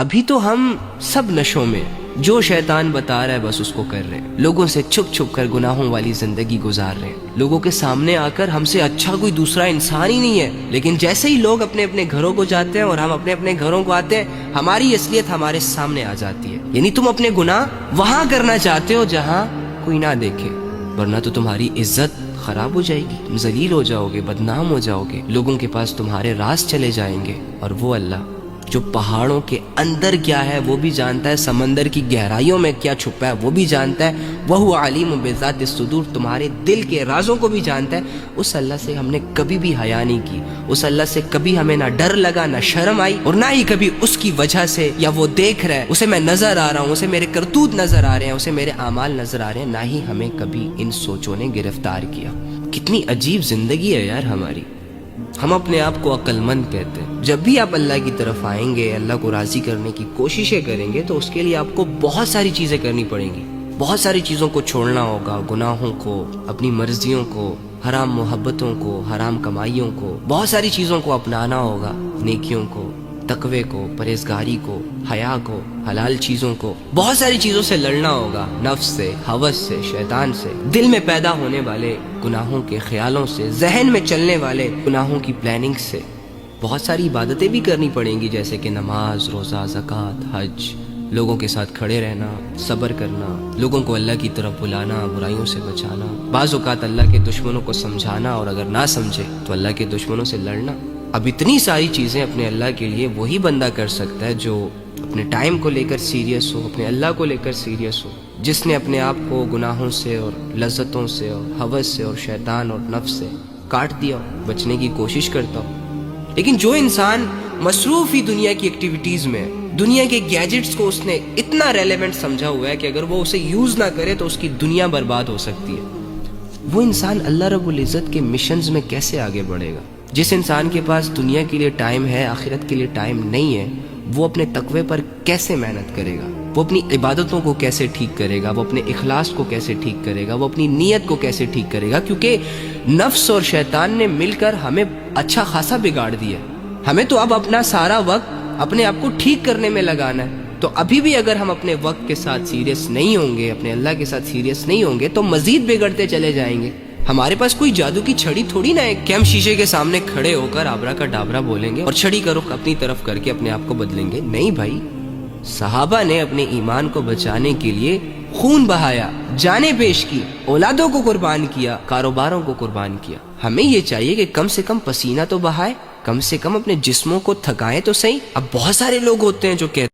ابھی تو ہم سب نشوں میں، جو شیطان بتا رہا ہے بس اس کو کر رہے ہیں، لوگوں سے چھپ چھپ کر گناہوں والی زندگی گزار رہے ہیں، لوگوں کے سامنے آ کر ہم سے اچھا کوئی دوسرا انسان ہی نہیں ہے، لیکن جیسے ہی لوگ اپنے اپنے گھروں کو جاتے ہیں اور ہم اپنے اپنے گھروں کو آتے ہیں، ہماری اصلیت ہمارے سامنے آ جاتی ہے۔ یعنی تم اپنے گناہ وہاں کرنا چاہتے ہو جہاں کوئی نہ دیکھے، ورنہ تو تمہاری عزت خراب ہو جائے گی، تم ذلیل ہو جاؤ گے، بدنام ہو جاؤ گے، لوگوں کے پاس تمہارے راز چلے جائیں گے۔ اور وہ اللہ جو پہاڑوں کے اندر کیا ہے وہ بھی جانتا ہے، سمندر کی گہرائیوں میں کیا چھپا ہے وہ بھی جانتا ہے، وَهُوَ عَلِيمٌ بِذَاتِ الصُّدُورِ، تمہارے دل کے رازوں کو بھی جانتا ہے۔ اس اللہ سے ہم نے کبھی بھی حیا نہیں کی، اس اللہ سے کبھی ہمیں نہ ڈر لگا، نہ شرم آئی، اور نہ ہی کبھی اس کی وجہ سے یا وہ دیکھ رہا ہے، اسے میں نظر آ رہا ہوں، اسے میرے کرتوت نظر آ رہے ہیں، اسے میرے اعمال نظر آ رہے ہیں، نہ ہی ہمیں کبھی ان سوچوں نے گرفتار کیا۔ کتنی عجیب زندگی ہے یار ہماری۔ ہم اپنے آپ کو عقل مند کہتے ہیں، جب بھی آپ اللہ کی طرف آئیں گے، اللہ کو راضی کرنے کی کوششیں کریں گے تو اس کے لیے آپ کو بہت ساری چیزیں کرنی پڑیں گی، بہت ساری چیزوں کو چھوڑنا ہوگا، گناہوں کو، اپنی مرضیوں کو، حرام محبتوں کو، حرام کمائیوں کو، بہت ساری چیزوں کو اپنانا ہوگا، نیکیوں کو، تقوی کو، پرہیزگاری کو، حیا کو، حلال چیزوں کو، بہت ساری چیزوں سے لڑنا ہوگا، نفس سے، ہوس سے، شیطان سے، دل میں پیدا ہونے والے گناہوں کے خیالوں سے، ذہن میں چلنے والے گناہوں کی پلاننگ سے۔ بہت ساری عبادتیں بھی کرنی پڑیں گی، جیسے کہ نماز، روزہ، زکوٰۃ، حج، لوگوں کے ساتھ کھڑے رہنا، صبر کرنا، لوگوں کو اللہ کی طرف بلانا، برائیوں سے بچانا، بعض اوقات اللہ کے دشمنوں کو سمجھانا، اور اگر نہ سمجھے تو اللہ کے دشمنوں سے لڑنا۔ اب اتنی ساری چیزیں اپنے اللہ کے لیے وہی بندہ کر سکتا ہے جو اپنے ٹائم کو لے کر سیریس ہو، اپنے اللہ کو لے کر سیریس ہو، جس نے اپنے آپ کو گناہوں سے اور لذتوں سے اور ہوس سے اور شیطان اور نفس سے کاٹ دیا ہو، بچنے کی کوشش کرتا ہو۔ لیکن جو انسان مصروف ہی دنیا کی ایکٹیویٹیز میں، دنیا کے گیجٹس کو اس نے اتنا ریلیونٹ سمجھا ہوا ہے کہ اگر وہ اسے یوز نہ کرے تو اس کی دنیا برباد ہو سکتی ہے، وہ انسان اللہ رب العزت کے مشنز میں کیسے آگے بڑھے گا؟ جس انسان کے پاس دنیا کے لیے ٹائم ہے، آخرت کے لیے ٹائم نہیں ہے، وہ اپنے تقوی پر کیسے محنت کرے گا؟ وہ اپنی عبادتوں کو کیسے ٹھیک کرے گا؟ وہ اپنے اخلاص کو کیسے ٹھیک کرے گا؟ وہ اپنی نیت کو کیسے ٹھیک کرے گا؟ کیونکہ نفس اور شیطان نے مل کر ہمیں اچھا خاصا بگاڑ دیا۔ ہمیں تو اب اپنا سارا وقت اپنے آپ کو ٹھیک کرنے میں لگانا ہے۔ تو ابھی بھی اگر ہم اپنے وقت کے ساتھ سیریس نہیں ہوں گے، اپنے اللہ کے ساتھ سیریس نہیں ہوں گے، تو مزید بگڑتے چلے جائیں گے۔ ہمارے پاس کوئی جادو کی چھڑی تھوڑی نہ ہے کہ ہم شیشے کے سامنے کھڑے ہو کر آبرا کا ڈابرا بولیں گے اور چھڑی کا رخ اپنی طرف کر کے اپنے آپ کو بدلیں گے۔ نہیں بھائی، صحابہ نے اپنے ایمان کو بچانے کے لیے خون بہایا، جانیں پیش کی، اولادوں کو قربان کیا، کاروباروں کو قربان کیا۔ ہمیں یہ چاہیے کہ کم سے کم پسینہ تو بہائے، کم سے کم اپنے جسموں کو تھکائیں تو صحیح۔ اب بہت سارے لوگ ہوتے ہیں جو کہتے